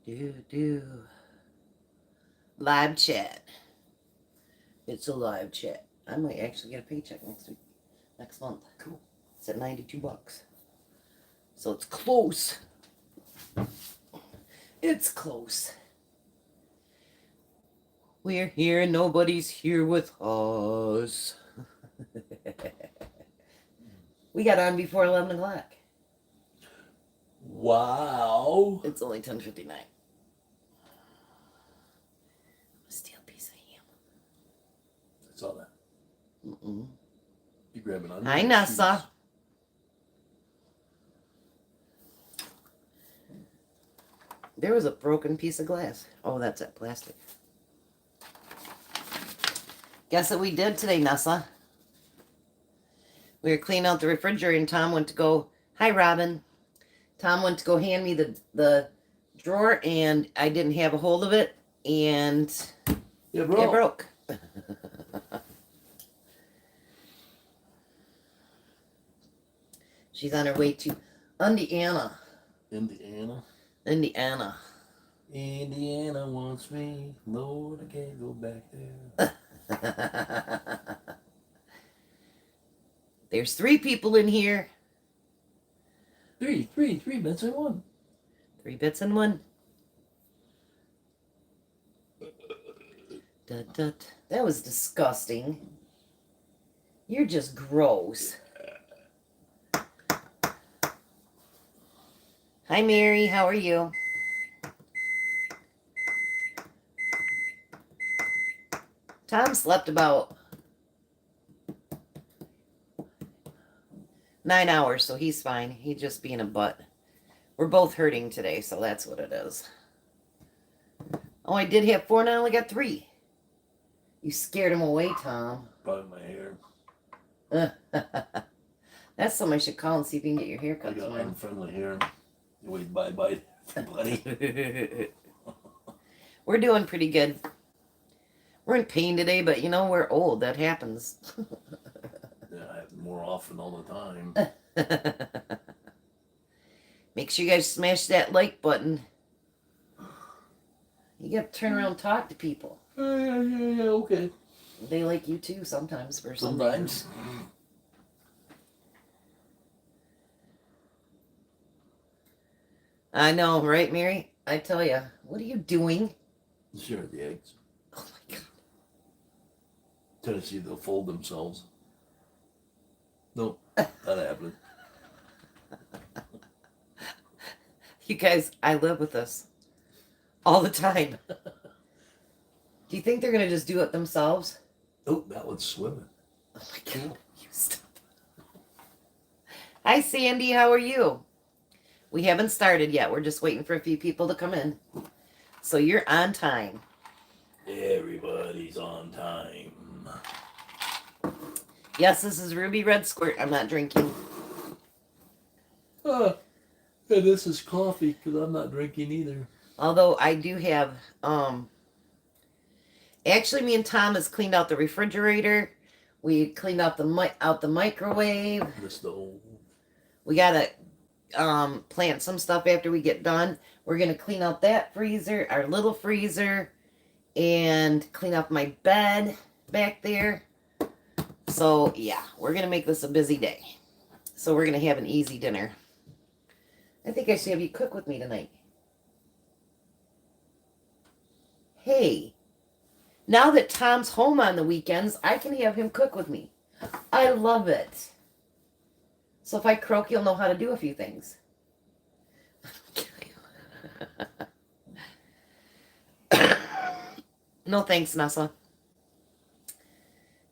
Do. Live chat. It's a live chat. I might actually get a paycheck next month. Cool. It's at $92. So it's close. It's close. We're here and nobody's here with us. We got on before 11 o'clock. Wow. It's only 10:59. Steal a piece of ham. I saw that. Mm-mm. You grab an onion. Hi, Nessa. There was a broken piece of glass. Oh, that's that plastic. Guess what we did today, Nessa? We were cleaning out the refrigerator and Tom went to go, hi, Robin. Tom went to go hand me the drawer and I didn't have a hold of it and it broke. She's on her way to Indiana. Indiana wants me. Lord, I can't go back there. There's 3 people in here. Three bits in one. 3 bits in one. That was disgusting. You're just gross. Hi, Mary. How are you? Tom slept about 9 hours, so he's fine. He's just being a butt. We're both hurting today, so that's what it is. Oh, I did have 4, now I only got 3. You scared him away, Tom. Probably my hair. That's something I should call and see if you can get your hair I cut got tomorrow. unfriendly hair. Wait, bye, everybody. We're doing pretty good. We're in pain today, but you know, we're old. That happens. Yeah, I have more often all the time. Make sure you guys smash that like button. You got to turn around and talk to people. Yeah, okay. They like you too sometimes for some Sometimes. things. I know, right, Mary? I tell you, what are you doing? Sure, the eggs. Oh my God. Tennessee, they'll fold themselves. Nope, that happened. You guys, I live with this all the time. Do you think they're going to just do it themselves? Oh, that one's swimming. Oh my God. You stop. Hi, Sandy. How are you? We haven't started yet. We're just waiting for a few people to come in. So you're on time. Everybody's on time. Yes, this is Ruby Red Squirt. I'm not drinking. And this is coffee because I'm not drinking either. Although I do have, actually me and Tom has cleaned out the refrigerator. We cleaned out the microwave. The stove. We gotta plant some stuff after we get done. We're gonna clean out that freezer, our little freezer, and clean up my bed back there. So yeah, we're gonna make this a busy day. So we're gonna have an easy dinner. I think I should have you cook with me tonight. Hey, now that Tom's home on the weekends, I can have him cook with me. I love it. So if I croak, you'll know how to do a few things. No thanks, Nessa.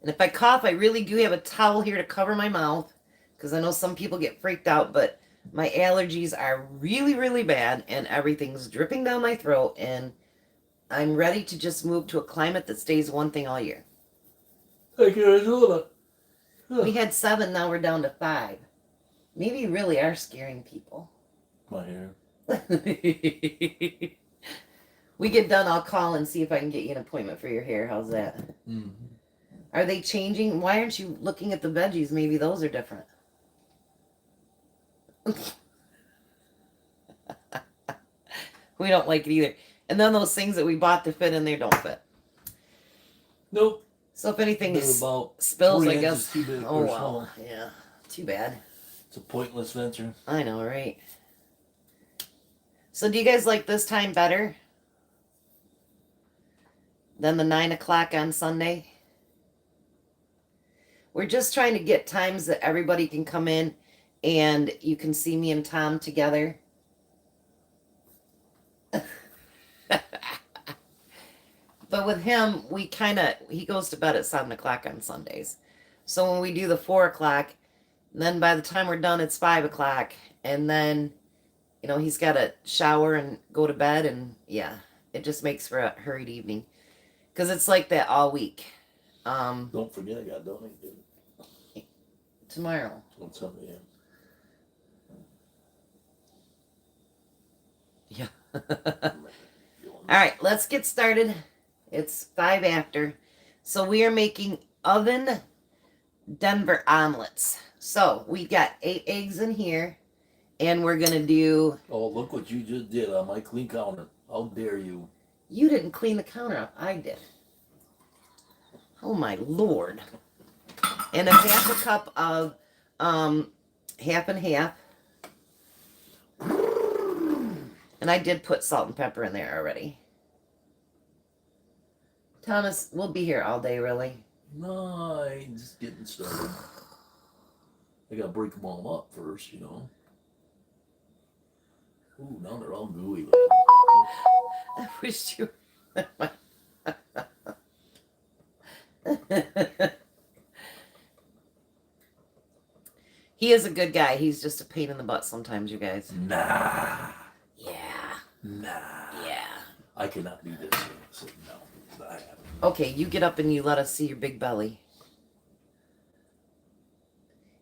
And if I cough, I really do have a towel here to cover my mouth, because I know some people get freaked out, but my allergies are really, really bad, and everything's dripping down my throat, and I'm ready to just move to a climate that stays one thing all year. Like Arizona. We had 7, now we're down to 5. Maybe you really are scaring people. My hair. We get done, I'll call and see if I can get you an appointment for your hair. How's that? Mm-hmm. Are they changing? Why aren't you looking at the veggies? Maybe those are different. We don't like it either. And then those things that we bought to fit in there don't fit. Nope. So if anything They're about spills, 3 I inches guess. too big Oh or well. small. Yeah. Too bad. It's a pointless venture. I know, right? So do you guys like this time better than the 9 o'clock on Sunday? We're just trying to get times that everybody can come in and you can see me and Tom together. But with him, he goes to bed at 7 o'clock on Sundays. So when we do the 4 o'clock, then by the time we're done, it's 5 o'clock. And then, he's got to shower and go to bed. And yeah, it just makes for a hurried evening. Because it's like that all week. Don't forget I got donate, dude. Tomorrow. On Sunday, yeah. All right, let's get started. It's 5 after. So we are making oven Denver omelets. So we got 8 eggs in here. And we're going to do... Oh, look what you just did on my clean counter. How dare you? You didn't clean the counter up. I did. Oh, my Lord. And a half a cup of half and half. And I did put salt and pepper in there already. Thomas, we'll be here all day, really. No, I ain't just getting started. I gotta break them all up first, Ooh, now they're all gooey. I wish you... He is a good guy. He's just a pain in the butt sometimes, you guys. Nah. Yeah. Nah. Yeah. I cannot do this. So no, I haven't. Okay, you get up and you let us see your big belly.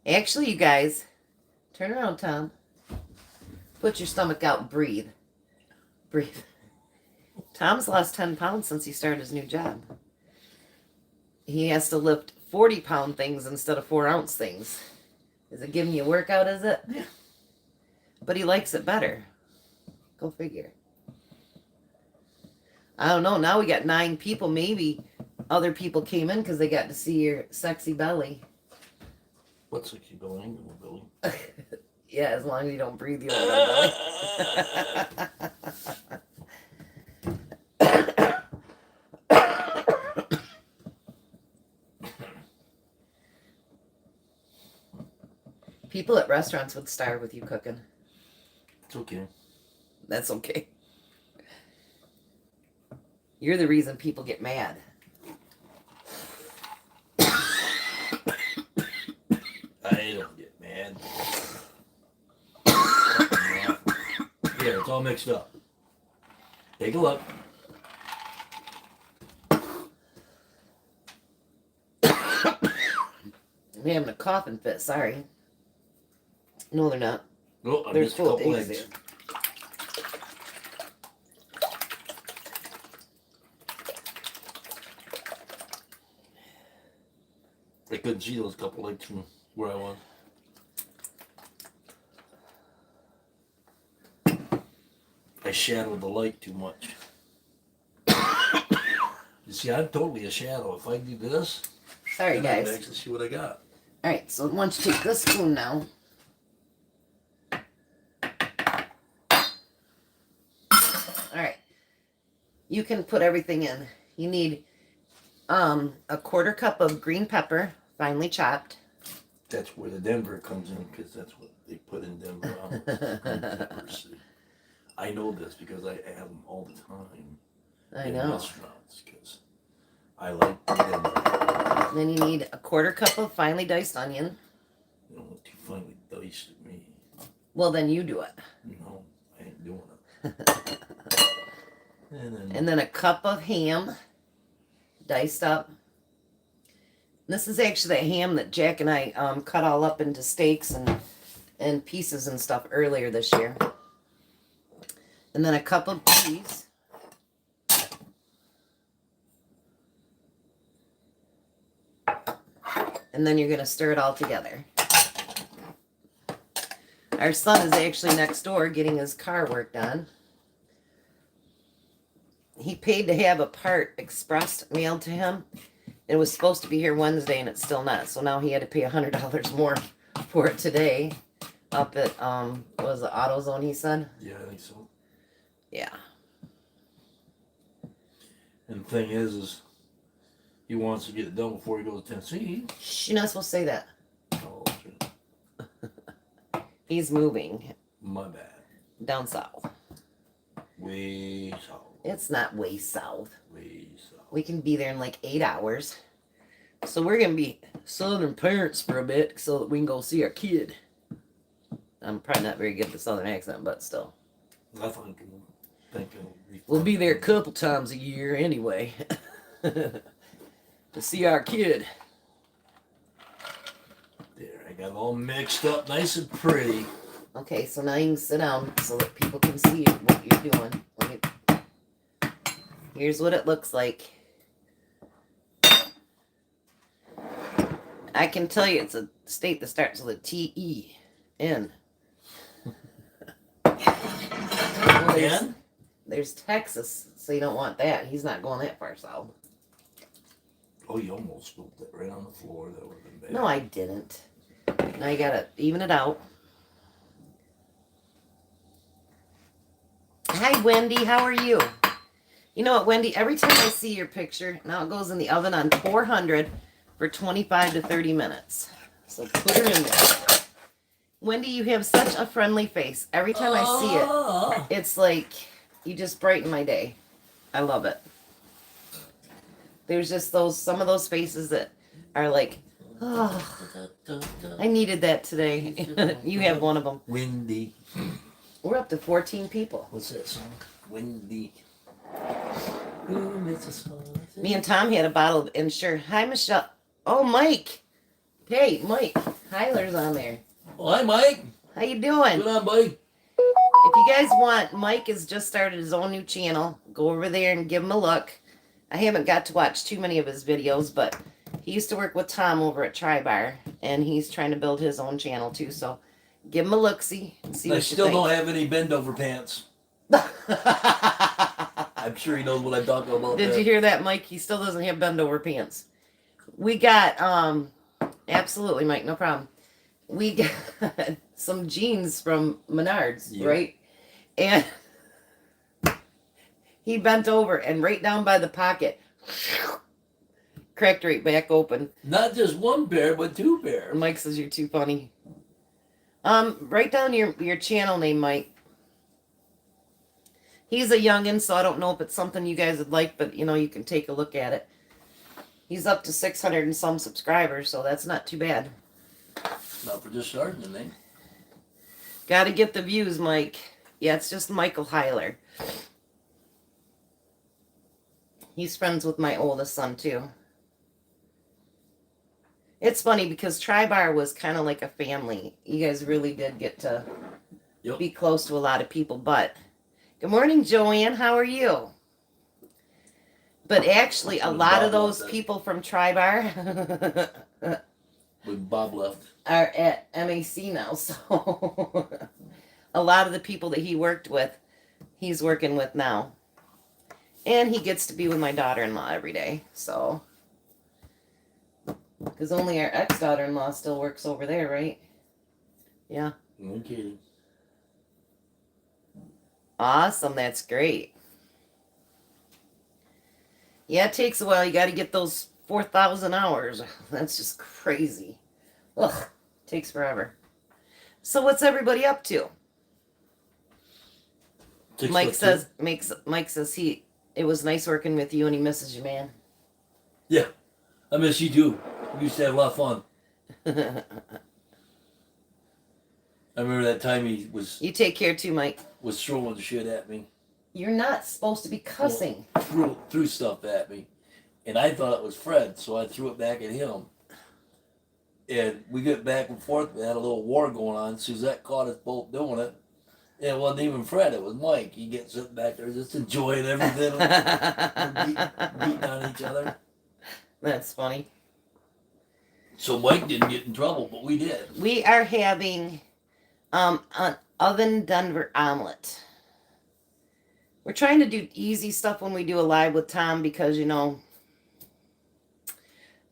Actually, you guys, turn around, Tom. Put your stomach out and breathe. Breathe. Tom's lost 10 pounds since he started his new job. He has to lift 40-pound things instead of 4-ounce things. Is it giving you a workout, is it? Yeah. But he likes it better. Go figure. I don't know. Now we got 9 people. Maybe other people came in because they got to see your sexy belly. What sexy belly? Ain't no belly. Yeah, as long as you don't breathe, you don't got belly. People at restaurants would starve with you cooking. It's okay. That's okay. You're the reason people get mad. I don't get mad. Here, it's all mixed up. Take a look. I'm having a coughing fit, sorry. No, they're not. Oh, I There's missed a full couple eggs eggs. there. I couldn't see those couple eggs from where I was. I shadowed the light too much. You see, I'm totally a shadow. If I do this, Sorry, then I can guys. actually see what I got. Alright, so why don't you take this spoon now? Alright. You can put everything in. You need a 1/4 cup of green pepper, finely chopped. That's where the Denver comes in, because that's what they put in Denver omelets. I know this because I have them all the time I in know. restaurants, because I like Denver. Then you need a 1/4 cup of finely diced onion. You don't look too finely diced at me. Well, then you do it. No, I ain't doing it. And then a cup of ham, diced up. This is actually the ham that Jack and I cut all up into steaks and pieces and stuff earlier this year. And then a cup of cheese. And then you're going to stir it all together. Our son is actually next door getting his car worked on. he paid to have a part express mailed to him. It was supposed to be here Wednesday, and it's still not. So now he had to pay $100 more for it today. Up at what was it, AutoZone? He said. Yeah, I think so. Yeah. And the thing is he wants to get it done before he goes to Tennessee. Shh, you're not supposed to say that. Oh, shit. He's moving My bad. down south. Way south. It's not way south. Way south. We can be there in like 8 hours. So we're going to be southern parents for a bit so that we can go see our kid. I'm probably not very good at the southern accent, but still. I think We'll be there a couple times a year anyway. To see our kid. There, I got it all mixed up nice and pretty. Okay, so now you can sit down so that people can see what you're doing. Here's what it looks like. I can tell you it's a state that starts with a T-E-N. And? There's Texas, so you don't want that. He's not going that far south. Oh, you almost spilled that right on the floor. That would have been bad. No, I didn't. Now you gotta even it out. Hi, Wendy. How are you? You know what, Wendy? Every time I see your picture, now it goes in the oven on 400 for 25 to 30 minutes. So put her in there. Wendy, you have such a friendly face. Every time I see it, it's like you just brighten my day. I love it. There's just some of those faces that are like, oh, I needed that today. You have one of them. Windy. We're up to 14 people. What's that song? Windy. Me and Tom had a bottle of Ensure. Hi, Michelle. Oh, Mike. Hey, Mike. Hyler's on there. Oh, hi, Mike. How you doing? Good on, buddy. If you guys want, Mike has just started his own new channel. Go over there and give him a look. I haven't got to watch too many of his videos, but he used to work with Tom over at Tri-Bar, and he's trying to build his own channel too. So give him a look-see and see what I you still think. don't have any bend-over pants. I'm sure he knows what I'm talking about. Did you hear that, Mike? He still doesn't have bend-over pants. We got, absolutely, Mike, no problem. We got some jeans from Menards, Yeah. right? And he bent over and right down by the pocket, cracked right back open. Not just one pair, but two pairs. Mike says you're too funny. Write down your channel name, Mike. He's a youngin', so I don't know if it's something you guys would like, but you know, you can take a look at it. He's up to 600 and some subscribers, so that's not too bad. Not for just starting, I think. Got to get the views, Mike. Yeah, it's just Michael Hyler. He's friends with my oldest son, too. It's funny because Tri-Bar was kind of like a family. You guys really did get to be close to a lot of people, but... Good morning, Joanne. How are you? But actually, a lot of those people from Tri-Bar When Bob left. are at MAC now, so a lot of the people that he worked with, he's working with now. And he gets to be with my daughter-in-law every day, so. Because only our ex-daughter-in-law still works over there, right? Yeah. No kidding. Awesome, that's great. Yeah, it takes a while. You got to get those 4,000 hours. That's just crazy. Ugh, takes forever. So what's everybody up to? Mike says it was nice working with you and he misses you, man. Yeah, I miss you too. We used to have a lot of fun. I remember that time he was... You take care too, Mike. Was throwing shit at me. You're not supposed to be cussing. Threw stuff at me. And I thought it was Fred, so I threw it back at him. And we get back and forth. We had a little war going on. Suzette caught us both doing it. And it wasn't even Fred, it was Mike. He gets sitting back there just enjoying everything. beating on each other. That's funny. So Mike didn't get in trouble, but we did. We are having an oven Denver omelet. We're trying to do easy stuff when we do a live with Tom because, you know,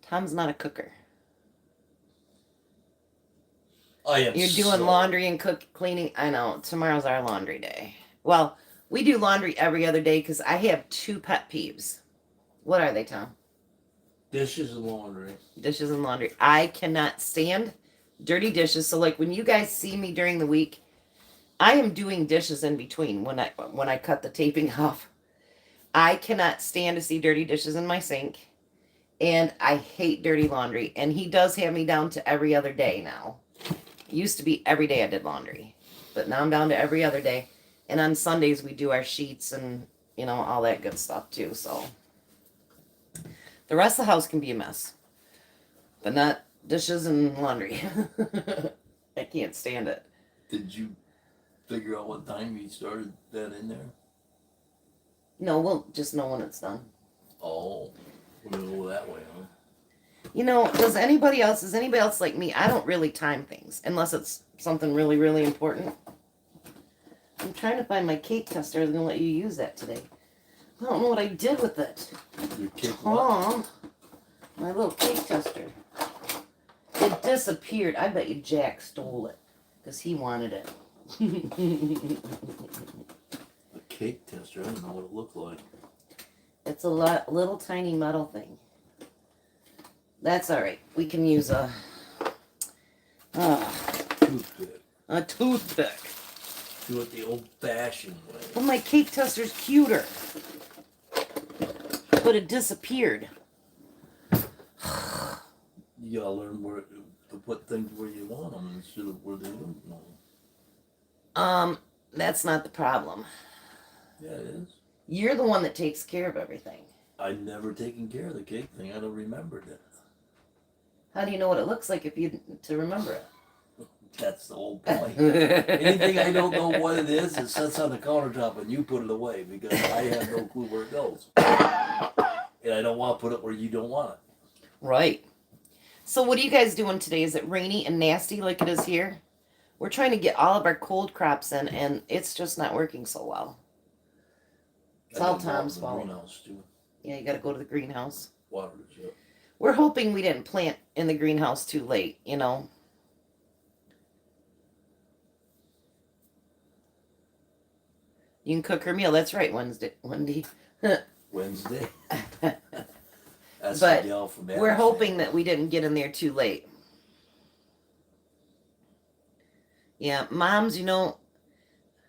Tom's not a cooker. I am. You're doing laundry and cleaning. I know. Tomorrow's our laundry day. Well, we do laundry every other day because I have 2 pet peeves. What are they, Tom? Dishes and laundry. Dishes and laundry. I cannot stand dirty dishes. So, like, when you guys see me during the week, I am doing dishes in between when I cut the taping off. I cannot stand to see dirty dishes in my sink. And I hate dirty laundry. And he does have me down to every other day now. It used to be every day I did laundry. But now I'm down to every other day. And on Sundays we do our sheets and, you know, all that good stuff too. So the rest of the house can be a mess. But not dishes and laundry. I can't stand it. Did you figure out what time you started that in there? No, we'll just know when it's done. Oh, we're gonna go that way, huh? You know, is anybody else like me? I don't really time things unless it's something really, really important. I'm trying to find my cake tester. I was going to let you use that today. I don't know what I did with it. Your cake Tom, my little cake tester. It disappeared. I bet you Jack stole it because he wanted it. A cake tester? I don't know what it looked like. It's a little tiny metal thing. That's all right. We can use a Toothpick. a toothpick. Do it the old-fashioned way. But my cake tester's cuter. But it disappeared. You gotta learn where to put things where you want them instead of where they don't know. That's not the problem. Yeah, it is. You're the one that takes care of everything. I've never taken care of the cake thing. I don't remember it. How do you know what it looks like if you to remember it? That's the whole point. Anything I don't know what it sits on the countertop and you put it away because I have no clue where it goes. And I don't want to put it where you don't want it. Right. So what are you guys doing today? Is it rainy and nasty like it is here? We're trying to get all of our cold crops in and it's just not working so well. It's all Tom's fault. Greenhouse too. Yeah, you got to go to the greenhouse. Water it up. We're hoping we didn't plant in the greenhouse too late, you know. You can cook her meal. That's right, Wendy. Wednesday. That's But the gal from we're hoping that we didn't get in there too late. Yeah, moms, you know,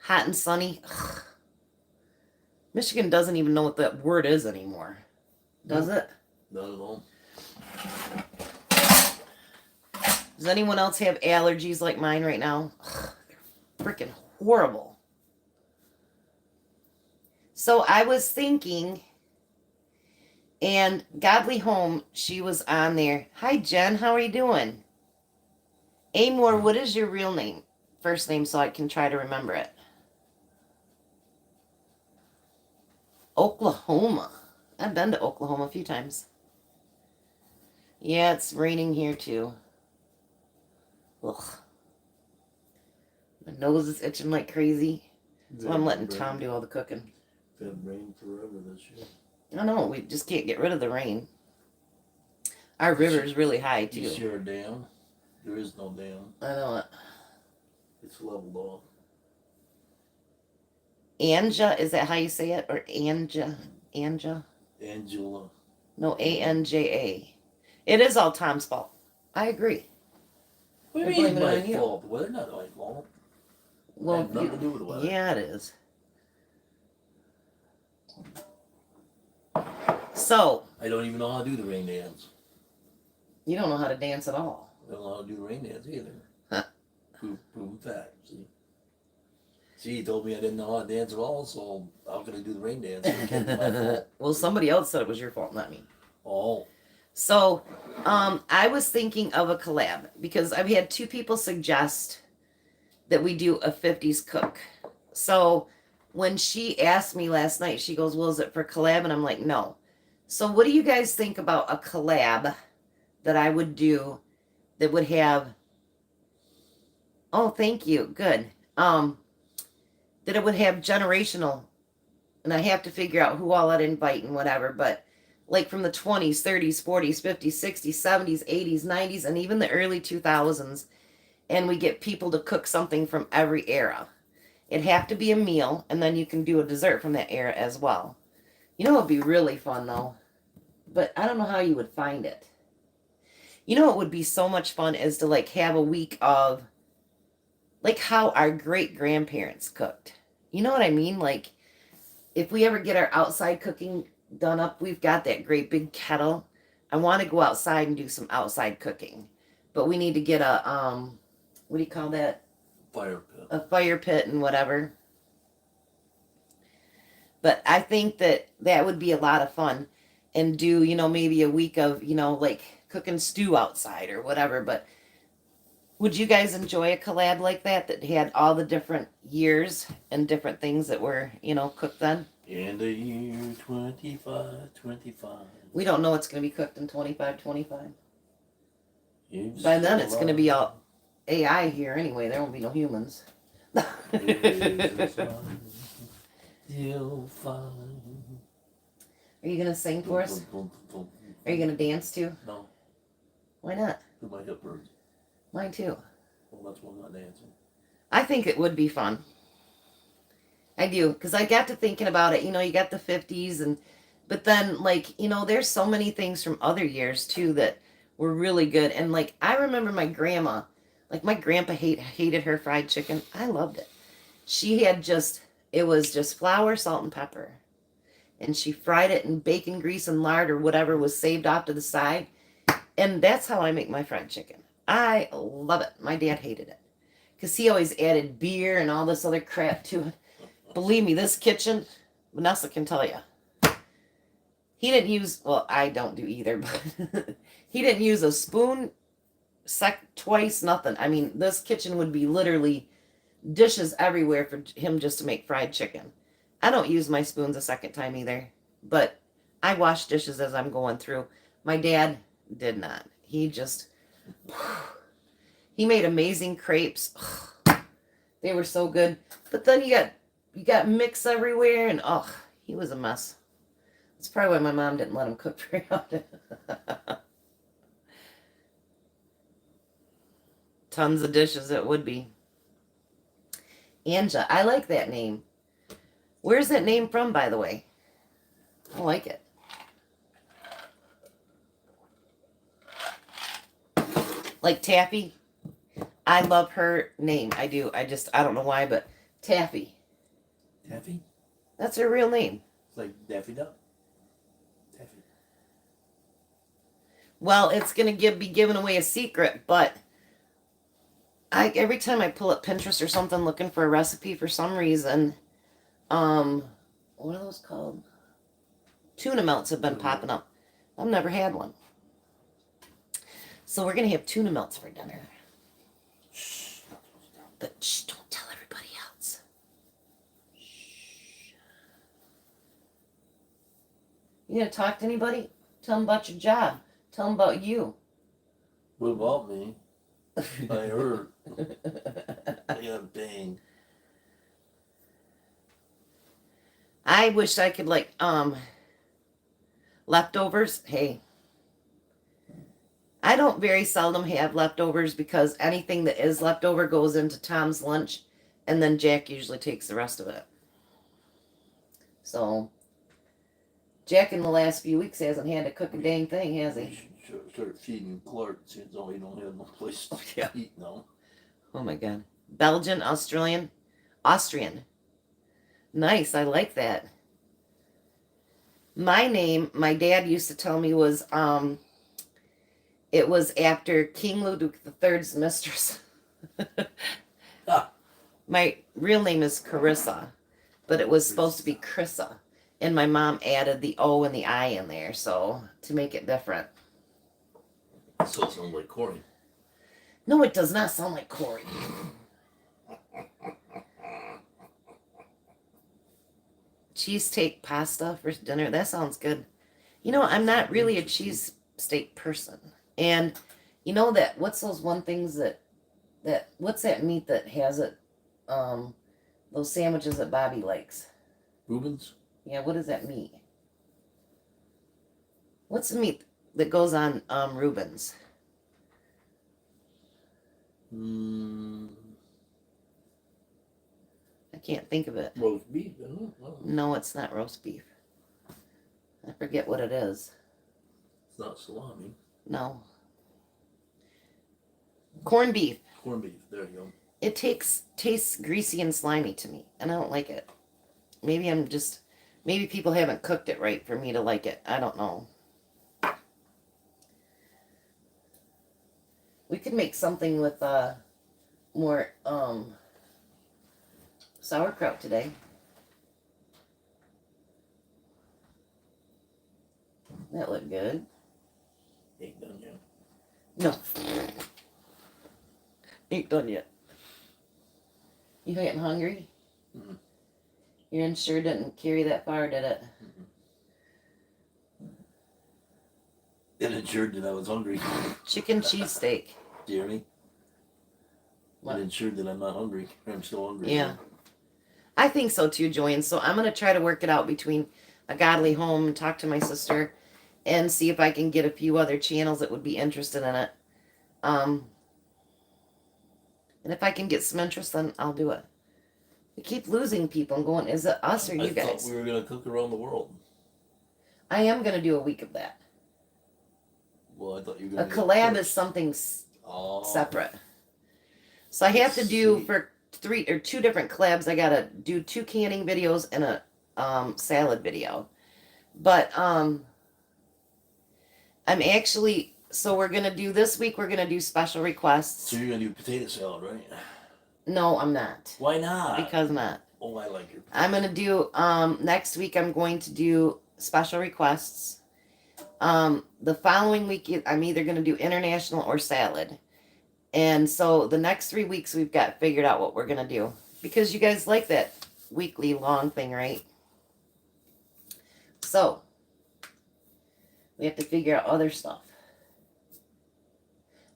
hot and sunny. Ugh. Michigan doesn't even know what that word is anymore. Does it? Not at all. Does anyone else have allergies like mine right now? Ugh, they're freaking horrible. So I was thinking, and Godly Home, she was on there. Hi, Jen. How are you doing? Amor, what is your real name? First name, so I can try to remember it. Oklahoma. I've been to Oklahoma a few times. Yeah, it's raining here too. Ugh. My nose is itching like crazy. So I'm letting Tom do all the cooking. It's been rain forever this year. I know, we just can't get rid of the rain. Our river's really high too. You see our dam? There is no dam. I know it. It's leveled off. Anja, is that how you say it? Or Anja? Anja? Angela. No, A-N-J-A. It is all Tom's fault. I agree. What do you mean my fault? Well, it's not my fault. Well, I have nothing to do with the weather. Yeah, it is. So. I don't even know how to do the rain dance. You don't know how to dance at all. I don't know how to do the rain dance either. Huh. Proven fact. See, he told me I didn't know how to dance at all, so how can I do the rain dance? It can't be my fault. Well, somebody else said it was your fault, not me. Oh. So, I was thinking of a collab because I've had 2 people suggest that we do a 50s cook. So, when she asked me last night, she goes, well, is it for collab? And I'm like, no. So, what do you guys think about a collab that I would do that would have... Oh, thank you. Good. That it would have generational and I have to figure out who all I'd invite and whatever, but like from the 20s, 30s, 40s, 50s, 60s, 70s, 80s, 90s, and even the early 2000s, and we get people to cook something from every era. It'd have to be a meal, and then you can do a dessert from that era as well. You know, it'd be really fun though, but I don't know how you would find it. You know, what would be so much fun is to like have a week of like how our great grandparents cooked. You know what I mean? Like if we ever get our outside cooking done up, we've got that great big kettle. I want to go outside and do some outside cooking, but we need to get a what do you call that? Fire pit. A fire pit and whatever. But I think that that would be a lot of fun, and do, you know, maybe a week of, you know, like cooking stew outside or whatever. But would you guys enjoy a collab like that that had all the different years and different things that were, you know, cooked then? In the year 2525. We don't know what's going to be cooked in 2525. You've By then still it's going to be all AI here anyway. There won't be no humans. You'll find. Are you going to sing for us? Are you going to dance too? No. Why not? Do my hip hurt. Mine too. Well, that's why I'm not dancing. I think it would be fun. I do, because I got to thinking about it. You know, you got the 50s, and but then, like, you know, there's so many things from other years too that were really good. And like, I remember my grandma, like my grandpa hated her fried chicken. I loved it. She had it was just flour, salt, and pepper, and she fried it in bacon grease and lard or whatever was saved off to the side. And that's how I make my fried chicken. I love it. My dad hated it because he always added beer and all this other crap to it. Believe me, this kitchen, Vanessa can tell you, he didn't use, well, I don't do either, but he didn't use a spoon twice, nothing. I mean, this kitchen would be literally dishes everywhere for him just to make fried chicken. I don't use my spoons a second time either, but I wash dishes as I'm going through. My dad did not. He made amazing crepes. They were so good. But then you got mix everywhere, and he was a mess. That's probably why my mom didn't let him cook very often. Tons of dishes it would be. Anja, I like that name. Where's that name from, by the way? I like it. Like Taffy. I love her name. I do. I don't know why, but Taffy. Taffy? That's her real name. It's like Daffy Duck. Taffy. Well, it's going to be giving away a secret, but every time I pull up Pinterest or something looking for a recipe, for some reason, what are those called? Tuna melts have been popping up. I've never had one. So we're going to have tuna melts for dinner. But shh, don't tell everybody else. Shh. You going to talk to anybody? Tell them about your job. Tell them about you. What about me? I heard. I got bang. I wish I could leftovers. Hey, I don't very seldom have leftovers because anything that is leftover goes into Tom's lunch, and then Jack usually takes the rest of it. So Jack in the last few weeks hasn't had to cook a dang thing, has he? Start feeding Clark since he don't have no place to eat now. Oh my God. Belgian, Australian. Nice, I like that. My name, my dad used to tell me was it was after King Ludwig III's mistress. My real name is Carissa, but it was supposed to be Krissa. And my mom added the O and the I in there, so to make it different. So it sounds like Corey. No, it does not sound like Corey. Cheesesteak pasta for dinner. That sounds good. You know, I'm not really a cheesesteak person. And you know that, what's those one things what's that meat that has it, those sandwiches that Bobby likes? Rubens? Yeah, what is that meat? What's the meat that goes on Reuben's? I can't think of it. Roast beef, isn't it? Oh. No, it's not roast beef. I forget what it is. It's not salami. No. Corned beef. Corned beef. There you go. It tastes greasy and slimy to me, and I don't like it. Maybe people haven't cooked it right for me to like it. I don't know. We could make something with more sauerkraut today. That looked good. Ain't done yet. No. Ain't done yet. You getting hungry? Mm-hmm. Your insure didn't carry that far, did it? Mm-hmm. It ensured that I was hungry. Chicken cheesesteak. Do you hear me? What? It ensured that I'm not hungry. I'm still hungry. Yeah. I think so too, Joanne. So I'm going to try to work it out between A Godly Home and talk to my sister and see if I can get a few other channels that would be interested in it. And if I can get some interest, then I'll do it. We keep losing people and going, is it us or you guys? I thought we were going to cook around the world. I am going to do a week of that. Well, I thought you were A going to collab is something separate. So I have to do for 2 different collabs. I got to do 2 canning videos and a salad video. But I'm actually, so we're going to do this week, we're going to do special requests. So you're going to do potato salad, right? No, I'm not. Why not? Because I'm not. Oh, I like your potato. I'm going to do, next week I'm going to do special requests. The following week, I'm either going to do international or salad. And so the next 3 weeks, we've got figured out what we're going to do. Because you guys like that weekly long thing, right? So, we have to figure out other stuff.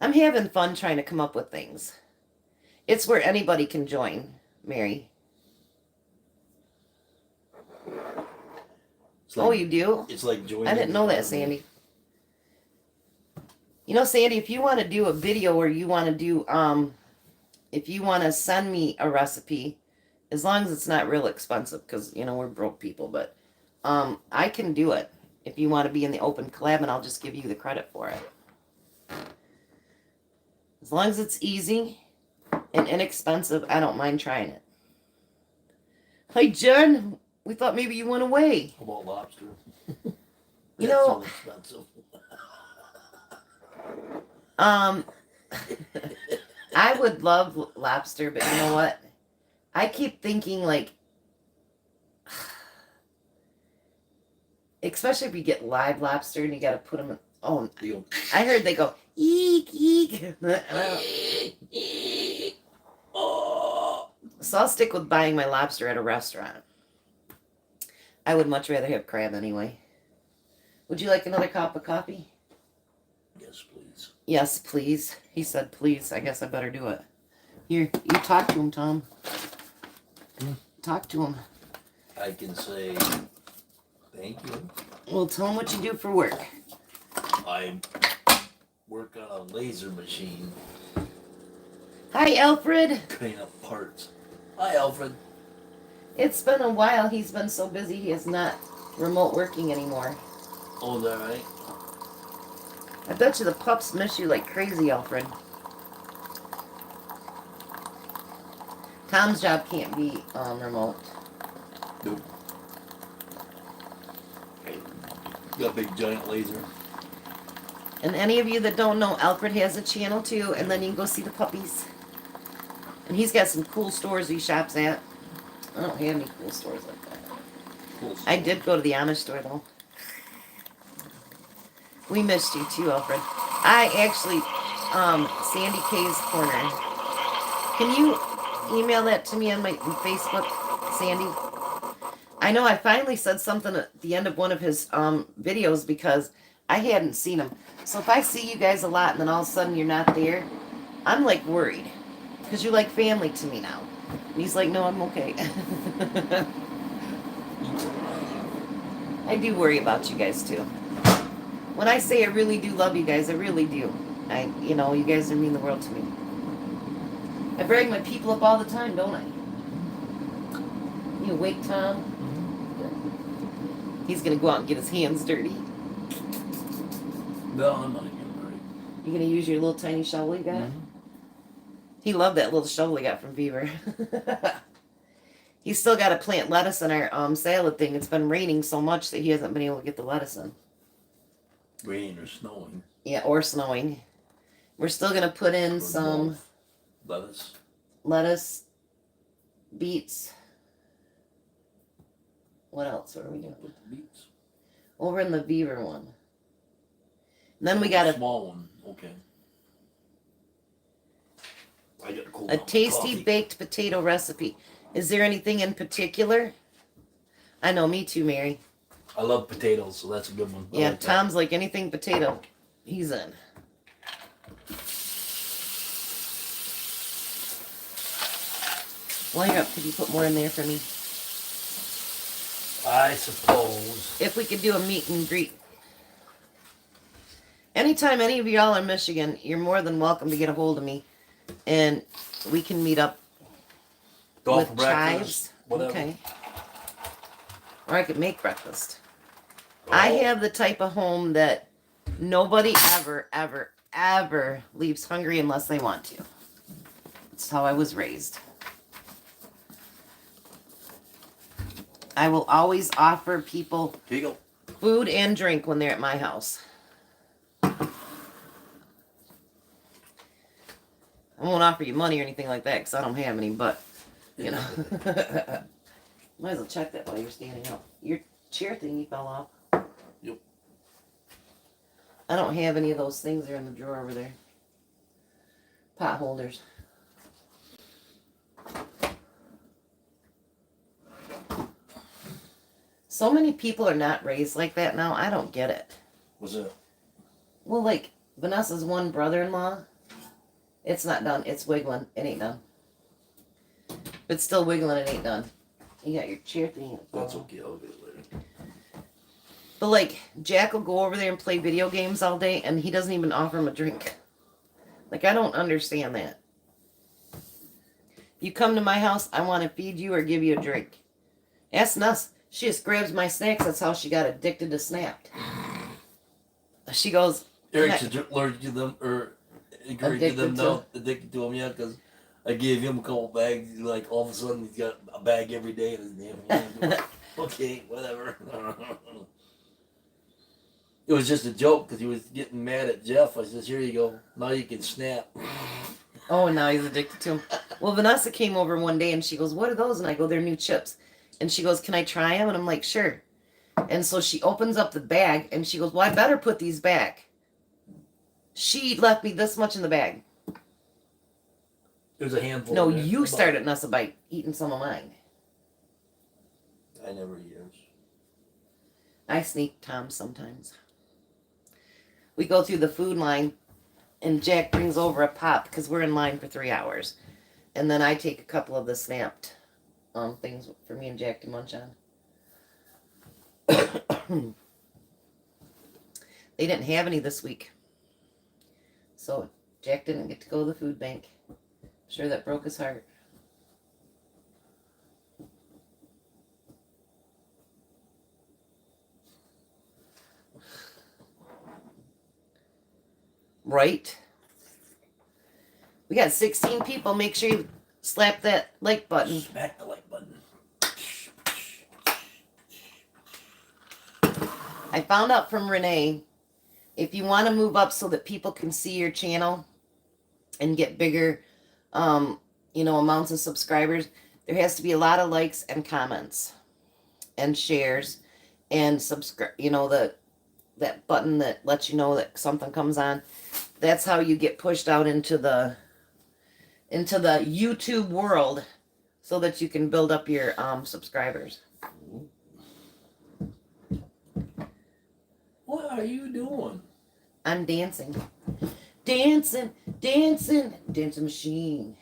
I'm having fun trying to come up with things. It's where anybody can join, Mary. Like, oh, you do? It's like joining. I didn't know that, Sandy. You know, Sandy, if you want to do a video or you want to do, if you want to send me a recipe, as long as it's not real expensive, because, you know, we're broke people, but I can do it if you want to be in the open collab, and I'll just give you the credit for it. As long as it's easy and inexpensive, I don't mind trying it. Hi, Jen. We thought maybe you went away. How about lobster? You know, expensive. I would love lobster, but you know what? I keep thinking, like, especially if you get live lobster and you got to put them in. Oh, I heard they go, eek, eek. So I'll stick with buying my lobster at a restaurant. I would much rather have crab anyway. Would you like another cup of coffee? Yes, please. Yes, please. He said, please. I guess I better do it. Here, you talk to him, Tom. Talk to him. I can say thank you. Well, tell him what you do for work. I work on a laser machine. Hi, Alfred. Cutting up parts. Hi, Alfred. It's been a while. He's been so busy he is not remote working anymore. Oh, is that right? I bet you the pups miss you like crazy, Alfred. Tom's job can't be remote. Nope. Got a big giant laser. And any of you that don't know, Alfred has a channel too, and then you can go see the puppies. And he's got some cool stores he shops at. I don't have any cool stores like that. Cool. I did go to the Amish store though. We missed you too, Alfred. I actually, Sandy K's Corner. Can you email that to me on my Facebook, Sandy? I know I finally said something at the end of one of his videos because I hadn't seen him. So if I see you guys a lot and then all of a sudden you're not there, I'm like worried. Because you're like family to me now. And he's like, no, I'm okay. I do worry about you guys too. When I say I really do love you guys, I really do. You guys mean the world to me. I brag my people up all the time, don't I? You awake, Tom? He's gonna go out and get his hands dirty. No, I'm not getting ready. You gonna use your little tiny shovel you got? Mm-hmm. He loved that little shovel he got from Beaver. He's still got to plant lettuce in our salad thing. It's been raining so much that he hasn't been able to get the lettuce in. Raining or snowing. Yeah, or snowing. We're still gonna put in some lettuce, beets. What else are we doing? Put the beets. Over in the Beaver one. And then we got a small one. Okay. I got to cool a down my tasty coffee. baked potato recipe. Is there anything in particular? I know, me too, Mary. I love potatoes, so that's a good one. Yeah, like Tom's like anything potato, he's in. While you're up, could you put more in there for me? I suppose. If we could do a meet and greet. Anytime any of y'all are in Michigan, you're more than welcome to get a hold of me. And we can meet up Go with for breakfast, chives. whatever. Okay. Or I could make breakfast. I have the type of home that nobody ever, ever, ever leaves hungry unless they want to. That's how I was raised. I will always offer people Here you go. food and drink when they're at my house. I won't offer you money or anything like that because I don't have any, but, you know. Might as well check that while you're standing up. Your chair thingy fell off. Yep. I don't have any of those things. They're in the drawer over there. Pot holders. So many people are not raised like that now. I don't get it. What's that? Well, like Vanessa's one brother-in-law, it's not done. It's wiggling. It ain't done. It's still wiggling. It ain't done. You got your chair thing. That's okay. I'll get it later. But like Jack will go over there and play video games all day, and he doesn't even offer him a drink. Like I don't understand that. You come to my house, I want to feed you or give you a drink. Ask Nuss. She just grabs my snacks. That's how she got addicted to Snapped. She goes, Eric's allergic to them, or addicted to them, yeah, because I gave him a couple bags. Like all of a sudden, he's got a bag every day in his damn hand. Okay, whatever. It was just a joke because he was getting mad at Jeff. I says, "Here you go. Now you can snap." oh, now he's addicted to them. Well, Vanessa came over one day and she goes, "What are those?" And I go, "They're new chips." And she goes, "Can I try them?" And I'm like, "Sure." And so she opens up the bag and she goes, "Well, I better put these back." She left me this much in the bag. It was a handful. No, you started Nussa by eating some of mine. I never eat yours. I sneak Tom sometimes. We go through the food line and Jack brings over a pop because we're in line for 3 hours. And then I take a couple of the Snapped things for me and Jack to munch on. They didn't have any this week. So Jack didn't get to go to the food bank. I'm sure that broke his heart. Right? We got 16 people. Make sure you slap that like button. Smack the like button. I found out from Renee, if you want to move up so that people can see your channel and get bigger, amounts of subscribers, there has to be a lot of likes and comments and shares and subscribe. That button that lets you know that something comes on. That's how you get pushed out into the YouTube world, so that you can build up your subscribers. What are you doing? I'm dancing. Dancing machine.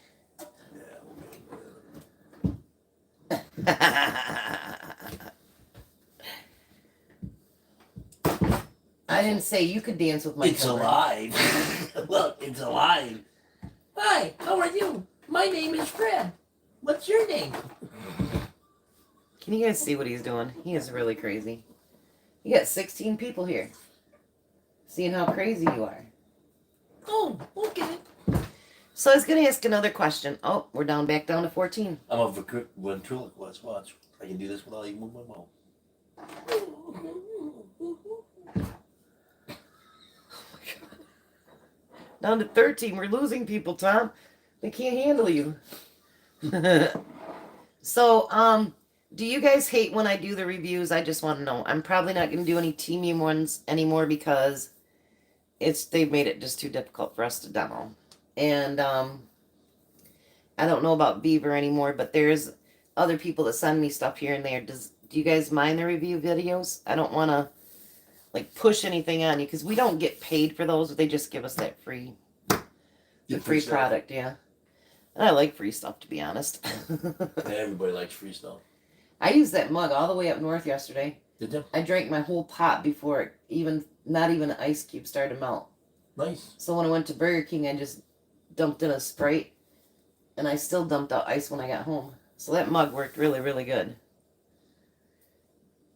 didn't say you could dance with my It's children. alive. Look, it's alive. Hi, how are you? My name is Fred. What's your name? Can you guys see what he's doing? He is really crazy. You got 16 people here. Seeing how crazy you are. Oh, okay. So I was going to ask another question. Oh, we're back down to 14. I'm a ventriloquist. Watch. I can do this without even moving my mouth. Down to 13. We're losing people, Tom. They can't handle you. So, do you guys hate when I do the reviews? I just want to know. I'm probably not going to do any team ones anymore because they've made it just too difficult for us to demo. And I don't know about Beaver anymore, but there's other people that send me stuff here and there. Do you guys mind the review videos? I don't want to like push anything on you because we don't get paid for those. They just give us that free product, yeah. And I like free stuff, to be honest. Everybody likes free stuff. I used that mug all the way up north yesterday. Did you? I drank my whole pot before not even an ice cube started to melt. Nice. So when I went to Burger King, I just dumped in a Sprite, and I still dumped out ice when I got home. So that mug worked really, really good.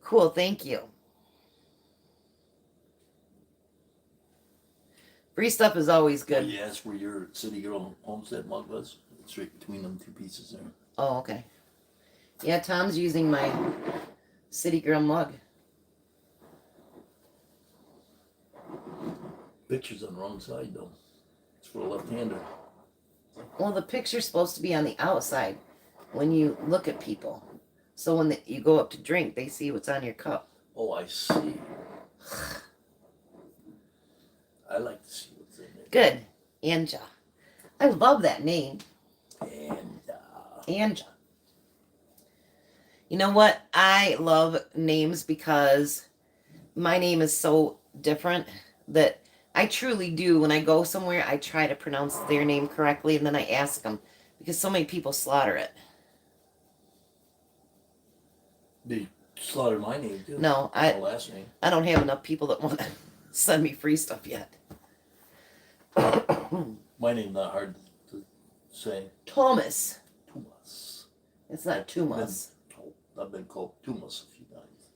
Cool, thank you. Free stuff is always good. You asked where your Citygirlhomestead mug was? It's right between them two pieces there. Oh, okay. Yeah, Tom's using my City Girl mug. Picture's on the wrong side, though. It's for a left-hander. Well, the picture's supposed to be on the outside when you look at people. So when you go up to drink, they see what's on your cup. Oh, I see. I like to see what's in there. Good. Anja. I love that name. Anja. You know what? I love names because my name is so different that I truly do. When I go somewhere, I try to pronounce their name correctly, and then I ask them because so many people slaughter it. They slaughter my name, too. No, my last name. I don't have enough people that want to send me free stuff yet. My name's not hard to say. Thomas. Tumas. It's not Tumas. I've been called Tumas a few times.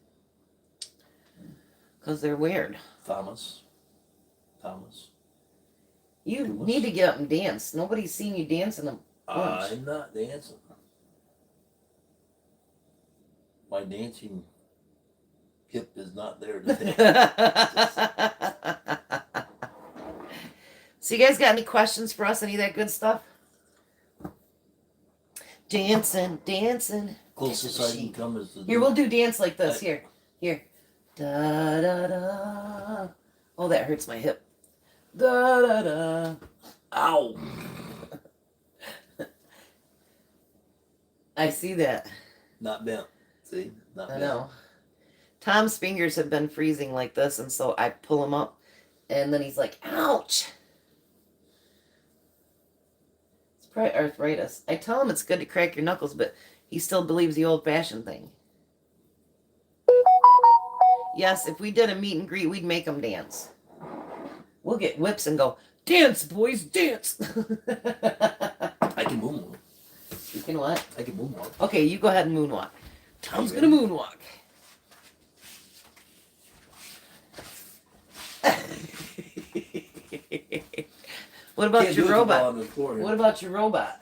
Because they're weird. Thomas. You Tumas. need to get up and dance. Nobody's seen you dance in a bunch. I'm not dancing. My dancing hip is not there today. So you guys got any questions for us? Any of that good stuff? Dancing. Closest I can come is the... Here, we'll do dance like this. Here. Da da da. Oh, that hurts my hip. Da da da. Ow! I see that. Not bent. See? Not I bent. know. Tom's fingers have been freezing like this, and so I pull him up, and then he's like, ouch! It's probably arthritis. I tell him it's good to crack your knuckles, but he still believes the old-fashioned thing. Yes, if we did a meet and greet, we'd make them dance. We'll get whips and go, dance, boys, dance! I can moonwalk. You can what? I can moonwalk. Okay, you go ahead and moonwalk. Tom's gonna moonwalk. What about your robot? What about your robot?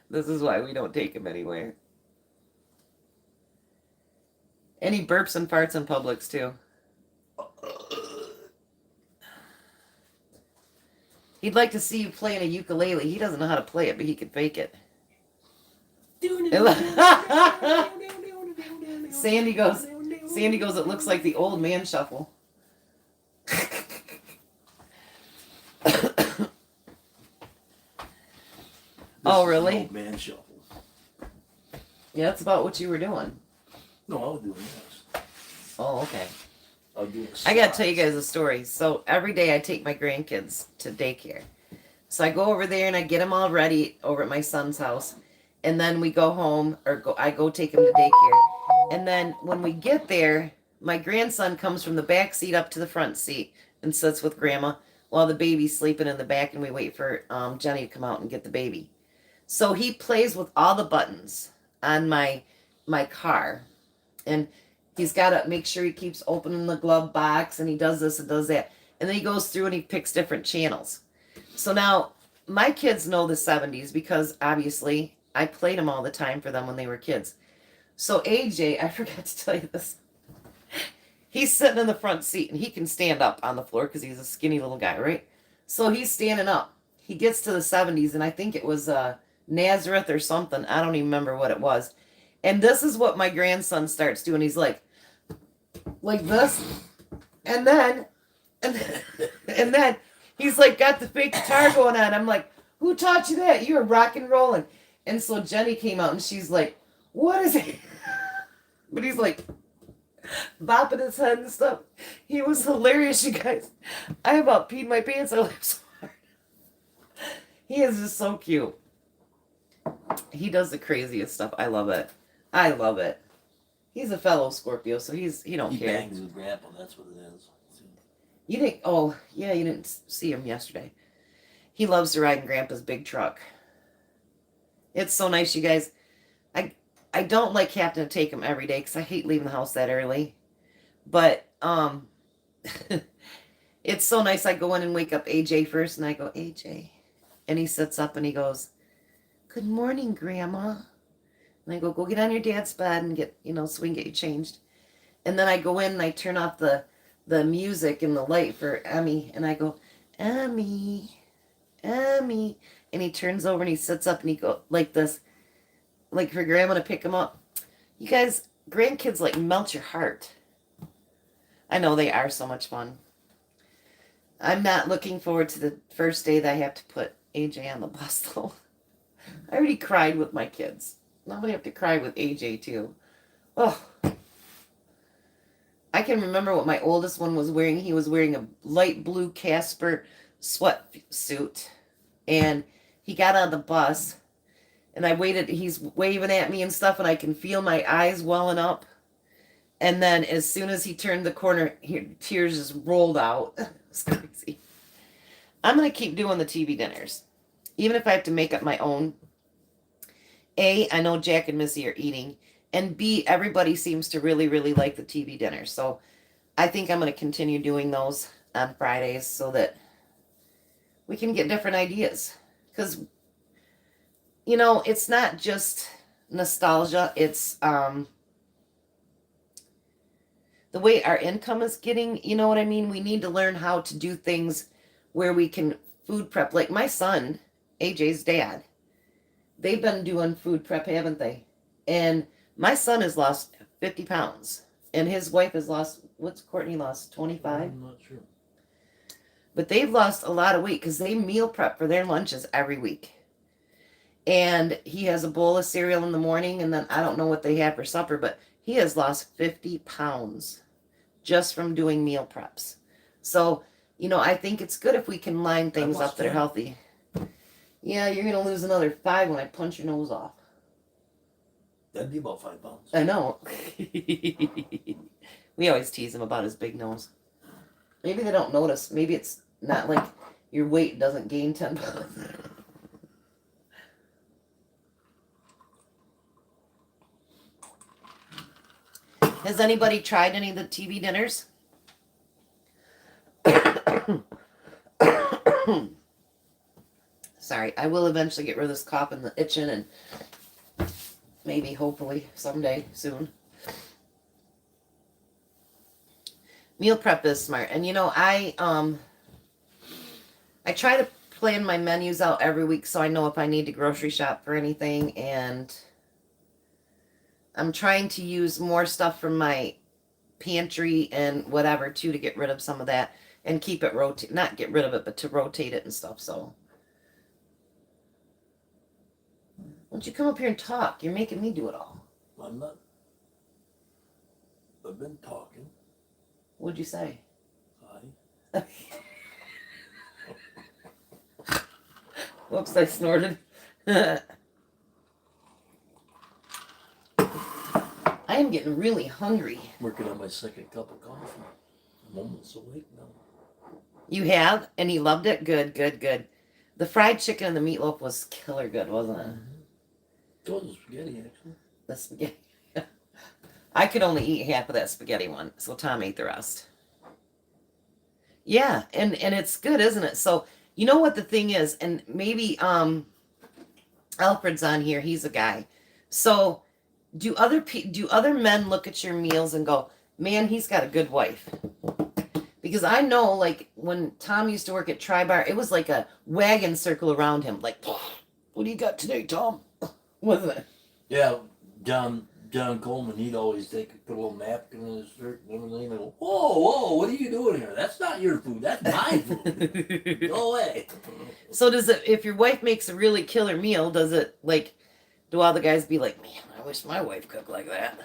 This is why we don't take him anywhere. And he burps and farts in Publix too. He'd like to see you playing a ukulele. He doesn't know how to play it, but he can fake it. Sandy goes, it looks like the old man shuffle. Oh, really? Old man shuffle. Yeah, that's about what you were doing. No, I was doing this. Oh, okay. I gotta tell you guys a story. So every day I take my grandkids to daycare. So I go over there and I get them all ready over at my son's house. and then we go home, I go take him to daycare. And then when we get there, my grandson comes from the back seat up to the front seat and sits with grandma while the baby's sleeping in the back, and we wait for Jenny to come out and get the baby. So he plays with all the buttons on my car, and he's got to make sure he keeps opening the glove box, and he does this and does that, and then he goes through and he picks different channels. So now my kids know the 70s because obviously I played them all the time for them when they were kids. So AJ, I forgot to tell you this. He's sitting in the front seat and he can stand up on the floor because he's a skinny little guy, right? So he's standing up. He gets to the 70s, and I think it was Nazareth or something. I don't even remember what it was. And this is what my grandson starts doing. He's like this, and then and then he's like got the fake guitar going on. I'm like, who taught you that? You were rock and rolling. And so Jenny came out and she's like, what is it? But he's like bopping his head and stuff. He was hilarious, you guys. I about peed my pants. I laughed so hard. He is just so cute. He does the craziest stuff. I love it. I love it. He's a fellow Scorpio, so he don't care. He bangs with Grandpa. That's what it is. You didn't? Oh, yeah, you didn't see him yesterday. He loves to ride in Grandpa's big truck. It's so nice, you guys. I don't like having to take him every day because I hate leaving the house that early. But it's so nice. I go in and wake up AJ first, and I go, AJ. And he sits up and he goes, good morning, Grandma. And I go get on your dad's bed and get, so we can get you changed. And then I go in and I turn off the music and the light for Emmy. And I go, Emmy. And he turns over and he sits up and he goes like this, like for Grandma to pick him up. You guys, grandkids like melt your heart. I know they are so much fun. I'm not looking forward to the first day that I have to put AJ on the bus though. I already cried with my kids. Now I have to cry with AJ too. Oh. I can remember what my oldest one was wearing. He was wearing a light blue Casper sweatsuit. And he got on the bus. And I waited. He's waving at me and stuff. And I can feel my eyes welling up. And then as soon as he turned the corner, tears just rolled out. It's crazy. I'm going to keep doing the TV dinners. Even if I have to make up my own. A, I know Jack and Missy are eating. And B, everybody seems to really, really like the TV dinner. So I think I'm going to continue doing those on Fridays so that we can get different ideas. Because, it's not just nostalgia. It's the way our income is getting, you know what I mean? We need to learn how to do things where we can food prep. Like my son, AJ's dad, they've been doing food prep, haven't they? And my son has lost 50 pounds. And his wife has lost, what's Courtney lost? 25? I'm not sure. But they've lost a lot of weight because they meal prep for their lunches every week. And he has a bowl of cereal in the morning, and then I don't know what they have for supper, but he has lost 50 pounds just from doing meal preps. So, I think it's good if we can line things up that are healthy. Yeah, you're going to lose another 5 when I punch your nose off. That'd be about 5 pounds. I know. We always tease him about his big nose. Maybe they don't notice. Maybe it's not like your weight doesn't gain 10 pounds. Has anybody tried any of the TV dinners? Sorry, I will eventually get rid of this cough and the itching, and maybe, hopefully, someday soon. Meal prep is smart. And I try to plan my menus out every week so I know if I need to grocery shop for anything, and I'm trying to use more stuff from my pantry and whatever too to get rid of some of that and keep it not get rid of it, but to rotate it and stuff. So why don't you come up here and talk? You're making me do it all. I'm not. I've been talking. What'd you say? Hi. Whoops, I snorted. I am getting really hungry. Working on my second cup of coffee. I'm almost awake now. You have? And he loved it? Good, good, good. The fried chicken and the meatloaf was killer good, wasn't it? So was the spaghetti, actually. The spaghetti. I could only eat half of that spaghetti one, so Tom ate the rest. Yeah, and it's good, isn't it? So, you know what the thing is, and maybe Alfred's on here, he's a guy. So, do other men look at your meals and go, "Man, he's got a good wife"? Because I know, like, when Tom used to work at Tri-Bar, it was like a wagon circle around him. Like, what do you got today, Tom? Wasn't it? Yeah, John Coleman, he'd always put a little napkin in his shirt and everything and go, whoa, what are you doing here? That's not your food, that's my food. Go away. So does it, if your wife makes a really killer meal, does it, like, do all the guys be like, "Man, I wish my wife cooked like that"?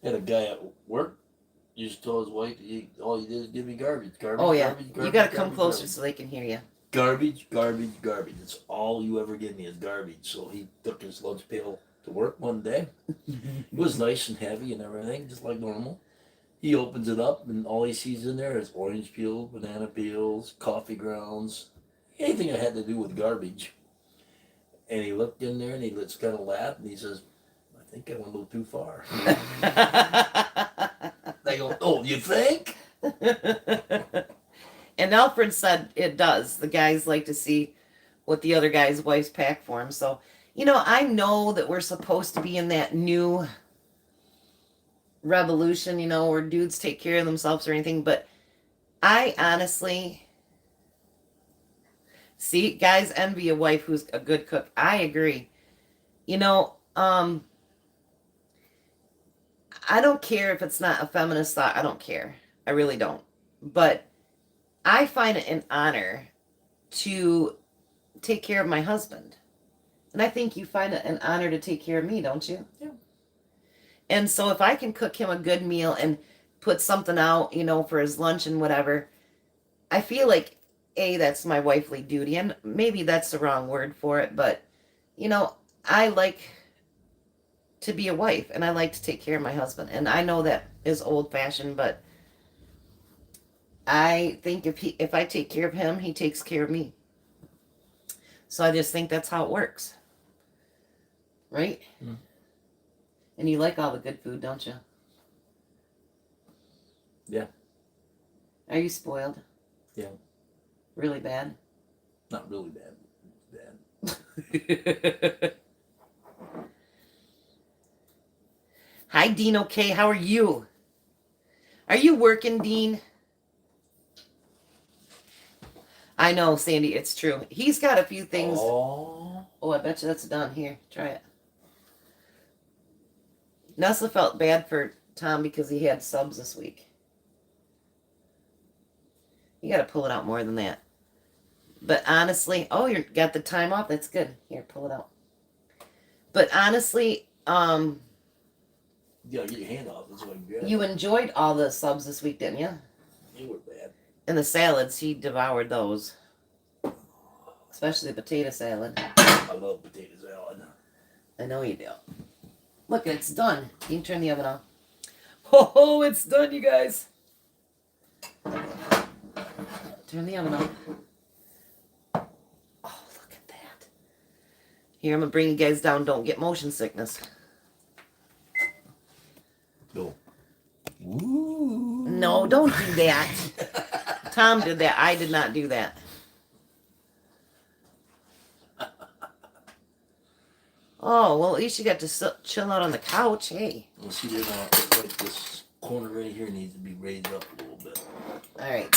Had a guy at work used to tell his wife, all you did is give me garbage. Oh, yeah. Garbage, You got to come garbage, closer garbage. so they can hear you. Garbage. That's all you ever give me is garbage. So he took his lunch pail to work one day. It was nice and heavy and everything, just like normal. He opens it up and all he sees in there is orange peels, banana peels, coffee grounds, anything that had to do with garbage. And he looked in there and he just kind of laughed and he says, "I think I went a little too far." They go, "Oh, you think?" And Alfred said it does. The guys like to see what the other guy's wives pack for him. So, I know that we're supposed to be in that new revolution, where dudes take care of themselves or anything, but I honestly see guys envy a wife who's a good cook. I agree. I don't care if it's not a feminist thought. I don't care. I really don't. But I find it an honor to take care of my husband. And I think you find it an honor to take care of me, don't you? Yeah. And so if I can cook him a good meal and put something out, for his lunch and whatever, I feel like, that's my wifely duty. And maybe that's the wrong word for it, but, I like to be a wife and I like to take care of my husband. And I know that is old fashioned, but I think if I take care of him, he takes care of me. So I just think that's how it works. Right? Mm. And you like all the good food, don't you? Yeah. Are you spoiled? Yeah. Really bad? Not really bad. Bad. Hi, Dean. Okay, how are you? Are you working, Dean? I know, Sandy, it's true. He's got a few things. Oh, I bet you that's done. Here, try it. Nessa felt bad for Tom because he had subs this week. You got to pull it out more than that. But honestly, you got the time off. That's good. Here, pull it out. But honestly, you gotta get your hand off. That's what you enjoyed all the subs this week, didn't you? They were bad. And the salads, he devoured those. Especially the potato salad. I love potato salad. I know you do. Look, it's done. You can turn the oven off. Oh, it's done, you guys. Turn the oven off. Oh, look at that. Here, I'm going to bring you guys down. Don't get motion sickness. Go. Ooh. No, don't do that. Tom did that. I did not do that. Oh, well, at least you got to chill out on the couch. Hey. Let's see, like this corner right here needs to be raised up a little bit. All right.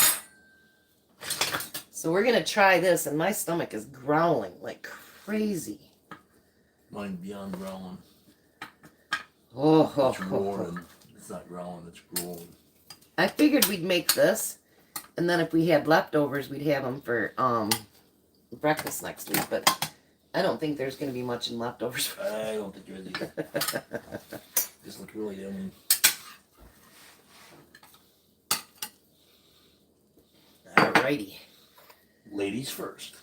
So we're going to try this, and my stomach is growling like crazy. Mine beyond growling. Oh, it's roaring. It's not growling, it's growling. I figured we'd make this, and then if we had leftovers, we'd have them for breakfast next week, but I don't think there's going to be much in leftovers. I don't think there is either. Just look really yummy. Alrighty. Ladies first.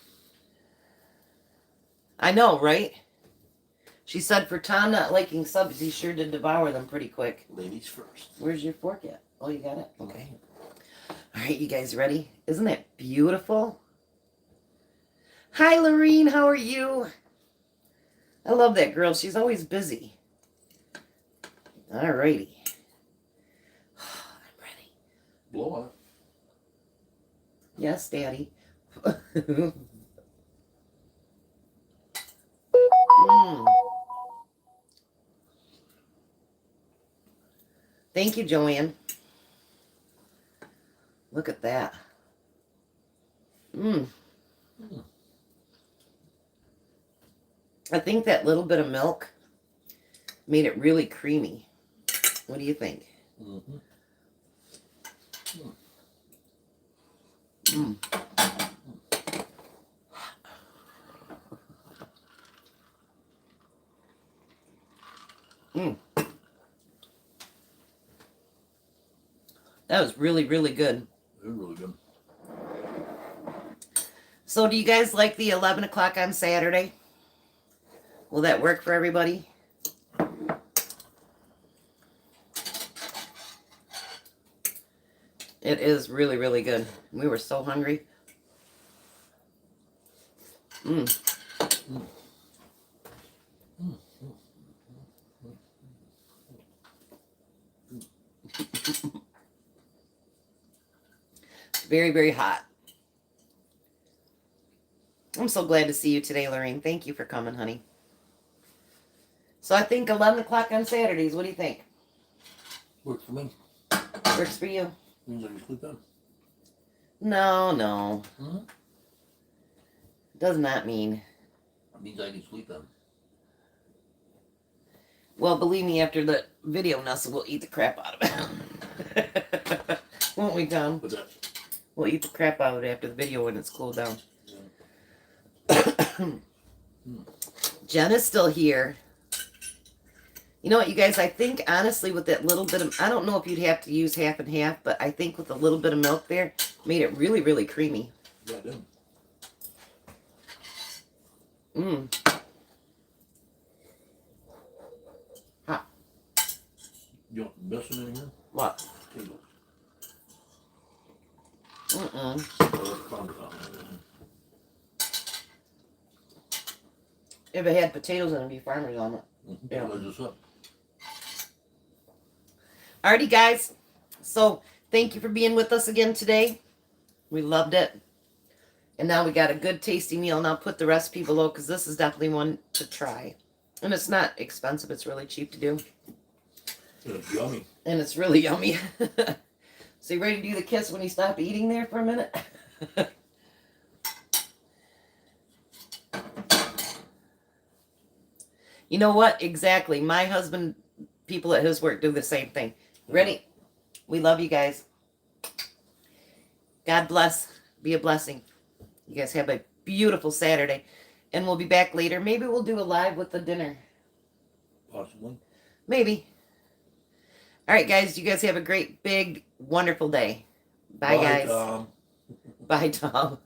I know, right? She said for Tom not liking subs, he sure did devour them pretty quick. Ladies first. Where's your fork at? Oh, you got it? Okay. All right, you guys ready? Isn't that beautiful? Hi, Lorene. How are you? I love that girl. She's always busy. All righty. I'm ready. Blow on it. Yes, Daddy. Thank you, Joanne. Look at that. I think that little bit of milk made it really creamy. What do you think? That was really, really good. It was really good. So do you guys like the 11 o'clock on Saturday? Will that work for everybody? It is really, really good. We were so hungry. Very, very hot. I'm so glad to see you today, Lorraine. Thank you for coming, honey. So I think 11 o'clock on Saturdays. What do you think? Works for me. Works for you? Means I can sleep in. No. Does not mean. It means I can sleep in. Well, believe me, after the video, Nessa will eat the crap out of it. Won't we, Tom? What's that? We'll eat the crap out of it after the video when it's cooled down. Jen is still here. You know what, you guys? I think, honestly, with that little bit of... I don't know if you'd have to use half and half, but I think with a little bit of milk there, made it really, really creamy. Yeah, I did. Hot. You want missing in here? What? Potatoes. Mm-mm. If it had potatoes in it, it'd be farmer's omelet. Yeah. Just up. Alrighty, guys. So, thank you for being with us again today. We loved it. And now we got a good tasty meal. And I'll put the recipe below because this is definitely one to try. And it's not expensive. It's really cheap to do. And it's yummy. And it's really yummy. So you ready to do the kiss when you stop eating there for a minute? You know what? Exactly. My husband, people at his work do the same thing. Ready? We love you guys. God bless. Be a blessing. You guys have a beautiful Saturday. And we'll be back later. Maybe we'll do a live with the dinner. Possibly. Maybe. All right, guys. You guys have a great, big, wonderful day. Bye, guys. Tom. Bye, Tom.